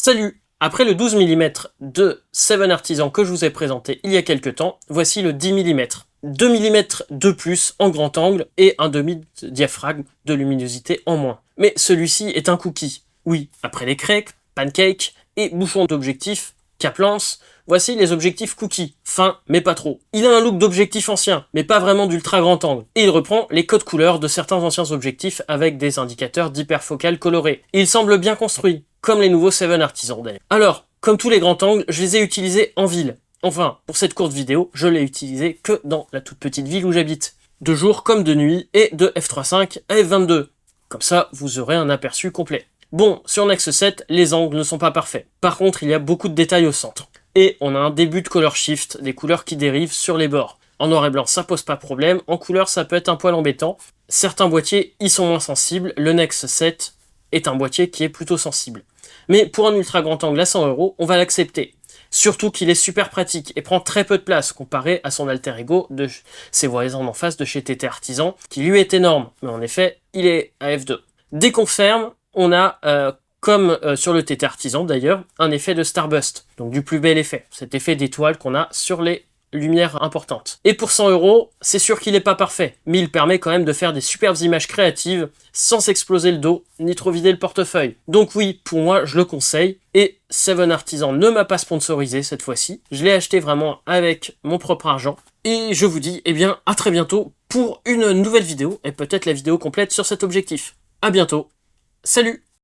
Salut! Après le 12 mm de Seven Artisan que je vous ai présenté il y a quelques temps, voici le 10 mm. 2 mm de plus en grand angle et un demi-diaphragme de luminosité en moins. Mais celui-ci est un cookie. Oui, après les crêpes, pancakes et bouchons d'objectifs, cap-lance, voici les objectifs cookies. Fin, mais pas trop. Il a un look d'objectif ancien, mais pas vraiment d'ultra grand angle. Et il reprend les codes couleurs de certains anciens objectifs avec des indicateurs d'hyperfocale colorés. Il semble bien construit, comme les nouveaux Seven Artisan d'ailleurs. Alors, comme tous les grands angles, je les ai utilisés en ville. Enfin, pour cette courte vidéo, je l'ai utilisé que dans la toute petite ville où j'habite. De jour comme de nuit, et de f3.5 à f22. Comme ça, vous aurez un aperçu complet. Bon, sur Nexus 7, les angles ne sont pas parfaits. Par contre, il y a beaucoup de détails au centre. Et on a un début de color shift, des couleurs qui dérivent sur les bords. En noir et blanc, ça pose pas problème. En couleur, ça peut être un poil embêtant. Certains boîtiers y sont moins sensibles. Le Nexus 7 est un boîtier qui est plutôt sensible. Mais pour un ultra grand angle à 100 €, on va l'accepter. Surtout qu'il est super pratique et prend très peu de place comparé à son alter ego de ses voisins en face de chez TT Artisan, qui lui est énorme. Mais en effet, il est à f2. Dès qu'on ferme, on a, comme sur le TT Artisan d'ailleurs, un effet de starburst. Donc du plus bel effet. Cet effet d'étoile qu'on a sur les lumière importante. Et pour 100 €, c'est sûr qu'il n'est pas parfait, mais il permet quand même de faire des superbes images créatives sans s'exploser le dos, ni trop vider le portefeuille. Donc oui, pour moi, je le conseille, et Seven Artisan ne m'a pas sponsorisé cette fois-ci. Je l'ai acheté vraiment avec mon propre argent, et je vous dis, eh bien, à très bientôt pour une nouvelle vidéo, et peut-être la vidéo complète sur cet objectif. À bientôt, salut!